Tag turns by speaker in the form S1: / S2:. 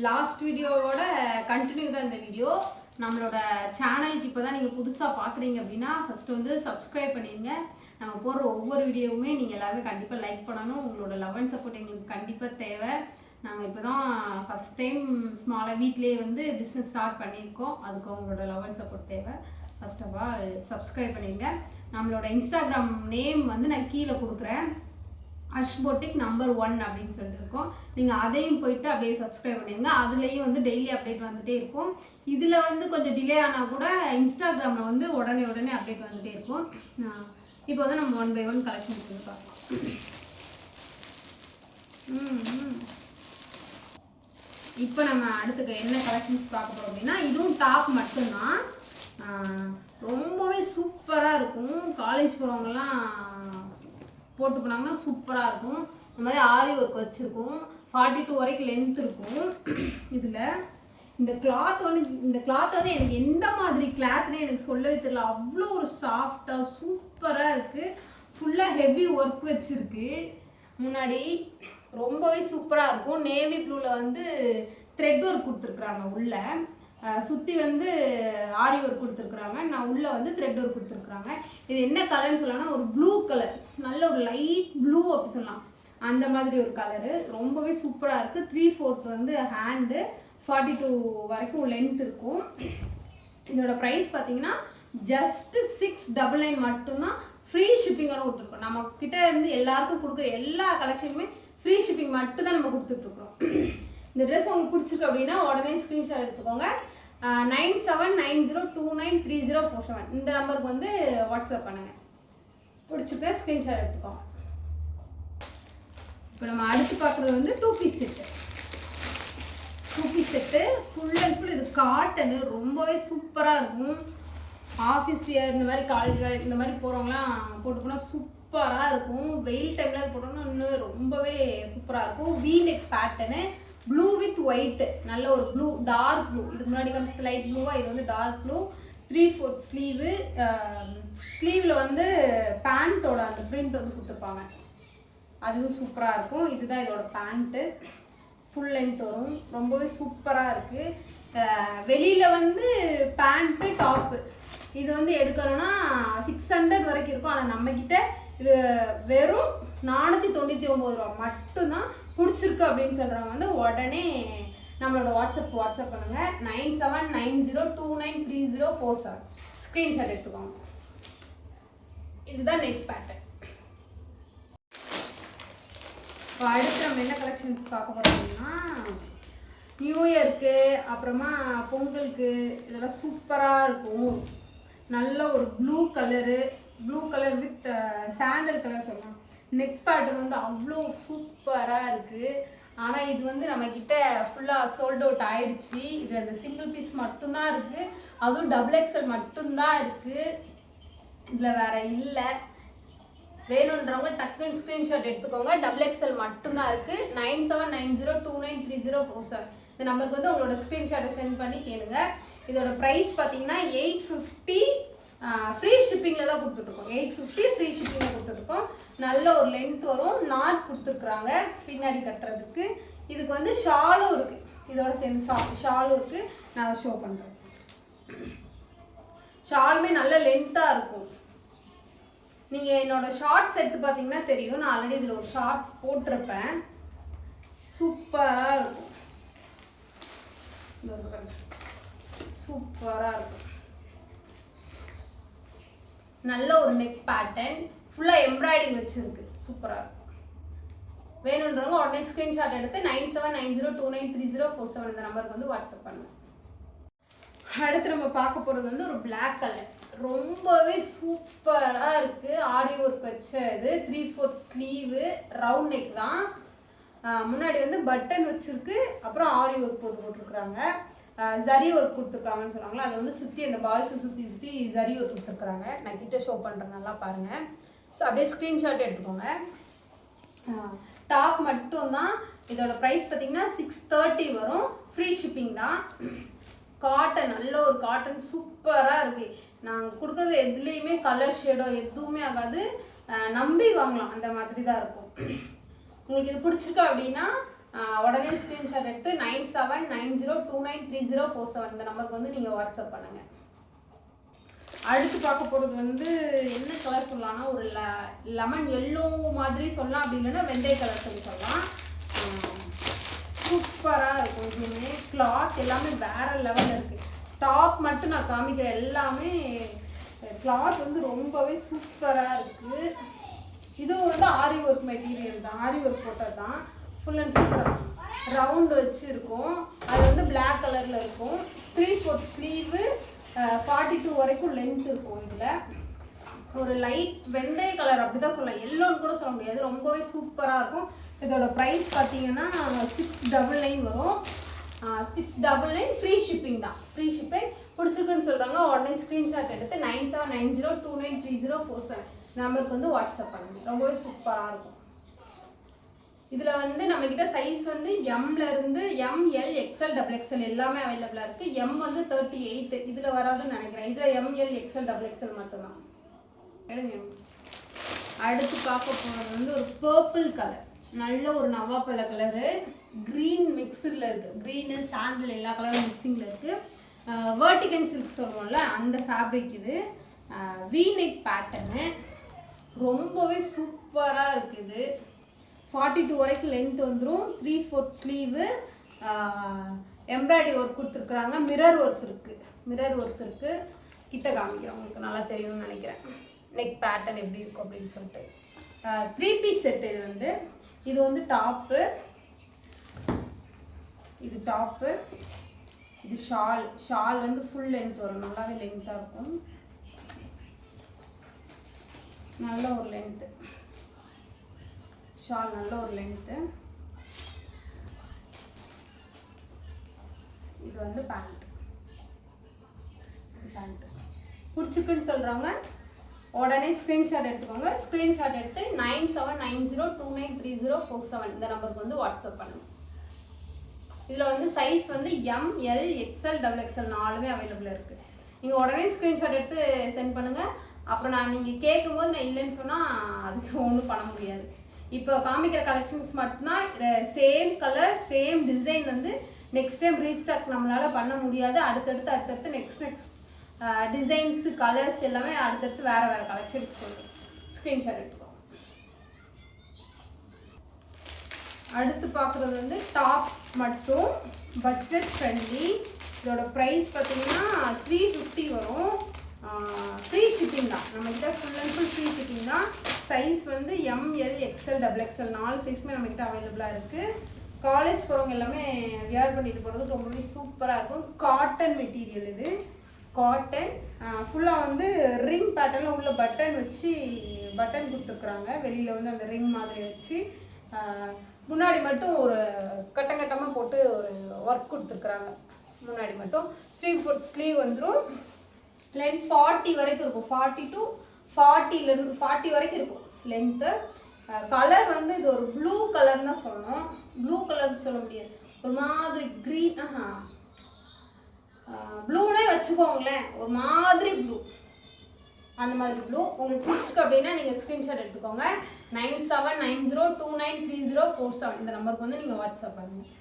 S1: Last வீடியோவோட continue தான் இந்த வீடியோ. நம்மளோட சேனலுக்கு இப்போ தான் நீங்கள் புதுசாக பார்க்குறீங்க அப்படின்னா ஃபஸ்ட்டு வந்து சப்ஸ்கிரைப் பண்ணிடுங்க. நம்ம போடுற ஒவ்வொரு வீடியோவுமே நீங்கள் எல்லாருமே கண்டிப்பாக லைக் பண்ணணும். உங்களோட லவ் அண்ட் சப்போர்ட் எங்களுக்கு கண்டிப்பாக தேவை. நாங்கள் இப்போ தான் ஃபஸ்ட் டைம் ஸ்மாலாக வீட்லேயே வந்து பிஸ்னஸ் ஸ்டார்ட் பண்ணியிருக்கோம். அதுக்கு உங்களோட லவ் அண்ட் சப்போர்ட் தேவை. ஃபர்ஸ்ட் ஆஃப் ஆல் சப்ஸ்கிரைப் பண்ணிடுங்க. நம்மளோட இன்ஸ்டாகிராம் நேம் வந்து நான் கீழே கொடுக்குறேன். அஷ்போட்டிக் நம்பர் 1 அப்படின்னு சொல்லிட்டு இருக்கோம். நீங்கள் அதையும் போயிட்டு அப்படியே சப்ஸ்கிரைப் பண்ணிடுங்க. அதுலேயும் வந்து டெய்லி அப்டேட் வந்துகிட்டே இருக்கும். இதில் வந்து கொஞ்சம் டிலே ஆனால் கூட இன்ஸ்டாகிராமில் வந்து உடனே அப்டேட் வந்துகிட்டே இருக்கும். இப்போ வந்து நம்ம 1 by 1 கலெக்ஷன்ஸ் வந்து பார்க்கலாம். இப்போ நம்ம அடுத்துக்கு என்ன கலெக்ஷன்ஸ் பார்க்க போகிறோம் அப்படின்னா, இதுவும் டாப் மட்டும்தான். ரொம்பவே சூப்பராக இருக்கும். காலேஜ் போகிறவங்கலாம் போட்டு போனாங்கன்னா சூப்பராக இருக்கும். இந்த மாதிரி ஆரி ஒர்க் வச்சுருக்கும். 42 வரைக்கும் லென்த் இருக்கும். இதில் இந்த கிளாத் வந்து எனக்கு எந்த மாதிரி கிளாத்னே எனக்கு சொல்லவே தெரியல. அவ்வளோ ஒரு சாஃப்டாக சூப்பராக இருக்குது. ஃபுல்லாக ஹெவி ஒர்க் வச்சுருக்கு. முன்னாடி ரொம்பவே சூப்பராக இருக்கும். நேவி ப்ளூவில் வந்து த்ரெட் ஒர்க் கொடுத்துருக்குறாங்க. உள்ள சுற்றி வந்து ஆரி ஒர்க் கொடுத்துருக்குறாங்க. நான் உள்ளே வந்து த்ரெட் ஒர்க் கொடுத்துருக்குறாங்க. இது என்ன கலர்னு சொல்லலாம்னா ஒரு ப்ளூ கலர், நல்ல ஒரு லைட் ப்ளூ அப்படி சொல்லலாம். அந்த மாதிரி ஒரு கலரு ரொம்பவே சூப்பராக இருக்குது. 3/4 வந்து ஹேண்டு, 42 வரைக்கும் லென்த் இருக்கும். இதோட ப்ரைஸ் பார்த்தீங்கன்னா ஜஸ்ட் 699 மட்டும்தான். ஃப்ரீ ஷிப்பிங்கோட கொடுத்துருக்கோம். நம்ம கிட்ட இருந்து எல்லாருக்கும் கொடுக்குற எல்லா கலெக்ஷனுமே ஃப்ரீ ஷிப்பிங் மட்டும் தான் நம்ம கொடுத்துட்ருக்குறோம். இந்த ட்ரெஸ் உங்களுக்கு பிடிச்சிருக்கு அப்படின்னா உடனே ஸ்க்ரீன்ஷாட் எடுத்துக்கோங்க. 9790293047 இந்த நம்பருக்கு வந்து வாட்ஸ்அப் பண்ணுங்கள். பிடிச்சிருக்க ஸ்க்ரீன்ஷாட் எடுத்துக்கோங்க. இப்போ நம்ம அடுத்து பார்க்குறது வந்து 2 piece set. 2 piece set full and full. இது காட்டனு, ரொம்பவே சூப்பராக இருக்கும். ஆஃபீஸ் வியர், இந்த மாதிரி காலேஜ் வேர், இந்த மாதிரி போகிறவங்களாம் போட்டு போனால் சூப்பராக இருக்கும். வெயில் டைமில் அது போட்டோம்னா இன்னும் ரொம்பவே சூப்பராக இருக்கும். வீ neck pattern, blue with white, நல்ல ஒரு ப்ளூ, டார்க் ப்ளூ. இதுக்கு முன்னாடி காமிச்சது லைட் ப்ளூவா, இது வந்து டார்க் ப்ளூ. 3/4 ஸ்லீவு. ஸ்லீவில் வந்து பேண்ட்டோட அந்த பிரிண்ட் வந்து கொடுத்துருப்பாங்க. அதுவும் சூப்பராக இருக்கும். இதுதான் இதோட பேண்ட்டு. ஃபுல் லென்த் வரும். ரொம்பவே சூப்பராக இருக்குது. வெளியில் வந்து பேண்ட்டு டாப்பு இது வந்து எடுக்கணும்னா 600 வரைக்கும் இருக்கும். ஆனால் நம்மக்கிட்ட இது வெறும் 499 ரூபா மட்டும்தான். பிடிச்சிருக்கு அப்படின்னு சொல்கிறவங்க வந்து உடனே நம்மளோட வாட்ஸ்அப் பண்ணுங்கள். 9790293047 ஸ்க்ரீன்ஷாட் எடுத்துக்கோங்க. இதுதான் நெக் பேட்டர்ன். இப்போ அடுத்து நம்ம என்ன கலெக்ஷன்ஸ் பார்க்க போகிறோம் அப்படின்னா, நியூ இயருக்கு அப்புறமா பொங்கலுக்கு இதெல்லாம் சூப்பராக இருக்கும். நல்ல ஒரு blue colour with sandal colour சொல்லலாம். நெக் பேட்டர்ன் வந்து அவ்வளோ சூப்பராக இருக்குது. ஆனால் இது வந்து நம்மக்கிட்ட ஃபுல்லாக சோல்ட் அவுட் ஆகிடுச்சு. இது அந்த சிங்கிள் பீஸ் மட்டும்தான் இருக்குது. அதுவும் XXL மட்டும்தான் இருக்குது. இதில் வேறு இல்லை. வேணுன்றவங்க டக்குன்னு ஸ்க்ரீன்ஷாட் எடுத்துக்கோங்க. XXL மட்டும்தான் இருக்குது. 9790293047 இந்த நம்பருக்கு வந்து உங்களோட ஸ்க்ரீன்ஷாட்டை சென்ட் பண்ணி கேளுங்க. இதோட ப்ரைஸ் பார்த்தீங்கன்னா 850 ஃப்ரீ ஷிப்பிங்கில் தான் கொடுத்துட்ருக்கோம். 850 ஃப்ரீ ஷிப்பிங்கில் கொடுத்துட்ருக்கோம். நல்ல ஒரு லென்த் வரும். நாட் கொடுத்துருக்குறாங்க பின்னாடி கட்டுறதுக்கு. இதுக்கு வந்து ஷாலும் இருக்குது. இதோட சேர்ந்து ஷாலும் இருக்குது. நான் அதை ஷோ பண்ணுறேன். ஷாலுமே நல்ல லென்த்தாக இருக்கும். நீங்கள் என்னோடய ஷார்ட்ஸ் எடுத்து பார்த்தீங்கன்னா தெரியும். நான் ஆல்ரெடி இதில் ஒரு ஷார்ட்ஸ் போட்டிருப்பேன். சூப்பராக இருக்கும். சூப்பராக இருக்கும். நல்ல ஒரு நெக் பேட்டர்ன், ஃபுல்லாக எம்ப்ராய்டிங் வச்சுருக்கு. சூப்பராக இருக்கும். வேணுன்றவங்க உடனே ஸ்க்ரீன்ஷாட் எடுத்து 9790293047 இந்த நம்பருக்கு வந்து வாட்ஸ்அப் பண்ணுங்கள். அடுத்து நம்ம பார்க்க போகிறது வந்து ஒரு பிளாக் கலர். ரொம்பவே சூப்பராக இருக்குது. ஆரி ஒர்க் வச்ச இது 3/4 ஸ்லீவு, ரவுண்ட் நெக் தான். முன்னாடி வந்து பட்டன் வச்சுருக்கு. அப்புறம் ஆரி ஒர்க் போட்டுருக்குறாங்க. ஜரி ஒர்க் கொடுத்துருக்காங்கன்னு சொல்லுவாங்களா, அதை வந்து சுற்றி அந்த பால்ஸை சுற்றி ஜரி ஒர்க் கொடுத்துருக்குறாங்க. நான் கிட்ட ஷோ பண்ணுறேன், நல்லா பாருங்கள். ஸோ அப்படியே ஸ்க்ரீன்ஷாட் எடுத்துக்கோங்க. டாப் மட்டும்தான். இதோட ப்ரைஸ் பார்த்தீங்கன்னா 630 வரும். ஃப்ரீ ஷிப்பிங் தான். காட்டன், நல்ல ஒரு காட்டன் சூப்பராக இருக்குது. நாங்கள் கொடுக்குறது எதுலேயுமே கலர் ஷேடோ எதுவுமே ஆகாது. நம்பி வாங்கலாம், அந்த மாதிரி தான் இருக்கும். உங்களுக்கு இது பிடிச்சிருக்கு அப்படின்னா உடனே ஸ்க்ரீன்ஷாட் எடுத்து 9790293047 இந்த நம்பருக்கு வந்து நீங்கள் வாட்ஸ்அப் பண்ணுங்கள். அடுத்து பார்க்க போகிறது வந்து என்ன கலர் சொல்லலாம்னா ஒரு லெமன் எல்லோ மாதிரி சொல்லலாம், அப்படி இல்லைன்னா வெந்தய கலர் சொல்லி சொல்லலாம். சூப்பராக இருக்கும். இதுவுமே கிளாத் எல்லாமே வேறு லெவலில் இருக்குது. டாப் மட்டும் நான் காமிக்கிற எல்லாமே கிளாத் வந்து ரொம்பவே சூப்பராக இருக்குது. இதுவும் வந்து ஆரி ஒர்க் மெட்டீரியல் தான், ஆரி ஒர்க் போட்டது தான். ஃபுல் அண்ட் ஃபுல் ரவுண்டு வச்சு இருக்கும். அது வந்து பிளாக் கலரில் இருக்கும். 3/4 ஸ்லீவு, 42 வரைக்கும் லென்த் இருக்கும். இதில் ஒரு லைட் வெந்தய கலர் அப்படி தான் சொல்லலாம், எல்லோன்னு கூட சொல்ல முடியாது. ரொம்பவே சூப்பராக இருக்கும். இதோட ப்ரைஸ் பார்த்தீங்கன்னா 699 வரும். 699 ஃப்ரீ ஷிப்பிங் தான். Free shipping. பிடிச்சிருக்குன்னு சொல்கிறாங்க உடனே ஸ்க்ரீன்ஷாட் எடுத்து 9790293047 நம்பருக்கு வந்து வாட்ஸ்அப் பண்ணுங்கள். ரொம்பவே சூப்பராக இருக்கும். இதில் வந்து நம்மக்கிட்ட சைஸ் வந்து எம்லேருந்து ML XL XXL எல்லாமே அவைலபிளாக இருக்குது. M வந்து 38 இதில் வராதுன்னு நினைக்கிறேன். இதில் ML XL XXL மட்டும்தான். எடுங்க. அடுத்து பார்க்க போகிறது வந்து ஒரு பர்பிள் கலர், நல்ல ஒரு நவாப்பழ கலரு, க்ரீன் மிக்ஸில் இருக்குது. க்ரீனு சாண்டில் எல்லா கலரும் மிக்சிங்கில் இருக்குது. வேர்டிகன் சில்க் சொல்லுவோம்ல அந்த ஃபேப்ரிக் இது. V-neck பேட்டர்னு ரொம்பவே சூப்பராக இருக்குது. 42 வரைக்கும் லென்த் வந்துடும். 3/4 ஸ்லீவு, எம்ப்ராய்டரி ஒர்க் கொடுத்துருக்குறாங்க. மிரர் ஒர்க் இருக்குது. கிட்ட காமிக்கிறேன், உங்களுக்கு நல்லா தெரியும்னு நினைக்கிறேன் நெக் பேட்டர்ன் எப்படி இருக்கும் அப்படின்னு சொல்லிட்டு. 3 பீஸ் செட் இது வந்து டாப்பு, இது ஷால் வந்து ஃபுல் லென்த் வரும். நல்லாவே லென்த்தாக இருக்கும். நல்ல ஒரு லென்த்து ஷால், நல்ல ஒரு லென்த்து. இது வந்து பேண்ட் பிடிச்சிக்குன்னு சொல்கிறாங்க உடனே ஸ்க்ரீன்ஷாட் எடுத்துக்கோங்க. ஸ்க்ரீன்ஷாட் எடுத்து 9790293047 இந்த நம்பருக்கு வந்து வாட்ஸ்அப் பண்ணுங்கள். இதில் வந்து சைஸ் வந்து ML XL XXL நாலுமே அவைலபிளாக இருக்குது. நீங்கள் உடனே ஸ்க்ரீன்ஷாட் எடுத்து சென்ட் பண்ணுங்கள். அப்புறம் நீங்கள் கேட்கும்போது நான் இல்லைன்னு சொன்னால் அதுக்கு ஒன்றும் பண்ண முடியாது. இப்போ காமிக்கிற கலெக்ஷன்ஸ் மட்டும்தான். சேம் கலர் சேம் டிசைன் வந்து நெக்ஸ்ட் டைம் ரீஸ்டாக் நம்மளால் பண்ண முடியாது. அடுத்தடுத்து நெக்ஸ்ட் டிசைன்ஸு கலர்ஸ் எல்லாமே அடுத்தடுத்து வேறு கலெக்ஷன்ஸ் போடுது. ஸ்க்ரீன்ஷாட் எடுத்துக்கோங்க. அடுத்து பார்க்குறது வந்து டாப் மட்டும் பட்ஜெட் ஃப்ரெண்ட்லி. இதோட ப்ரைஸ் பார்த்தீங்கன்னா 350 வரும். ஃப்ரீ ஷிப்பிங் தான். நம்மக்கிட்ட full and full free shipping தான். சைஸ் வந்து ML XL XXL 4 சைஸுமே நம்மக்கிட்ட அவைலபிளாக இருக்குது. காலேஜ் போகிறவங்க எல்லாமே வியர் பண்ணிட்டு போகிறதுக்கு ரொம்பவே சூப்பராக இருக்கும். காட்டன் மெட்டீரியல் இது. காட்டன் ஃபுல்லாக வந்து ரிங் பேட்டர்னில் உள்ள பட்டன் கொடுத்துருக்குறாங்க. வெளியில் வந்து அந்த ரிங் மாதிரி வச்சு முன்னாடி மட்டும் ஒரு கட்டமாக போட்டு ஒரு ஒர்க் கொடுத்துருக்குறாங்க. முன்னாடி மட்டும் 3/4 ஸ்லீவ் வந்துடும். லென்த் 40 வரைக்கும் இருக்கும். 40 to 40 வரைக்கும் இருக்கும் லென்த்து. கலர் வந்து இது ஒரு ப்ளூ கலர்னு தான் சொல்லணும். ப்ளூ கலர்னு சொல்ல முடியாது, ஒரு மாதிரி க்ரீன், ப்ளூனே வச்சுக்கோங்களேன், ஒரு மாதிரி ப்ளூ, அந்த மாதிரி ப்ளூ. உங்களுக்கு பிடிச்சிருக்கு அப்படின்னா நீங்கள் ஸ்க்ரீன்ஷாட் எடுத்துக்கோங்க. 9790293047 இந்த நம்பருக்கு வந்து நீங்கள் வாட்ஸ்அப் பண்ணுங்கள்.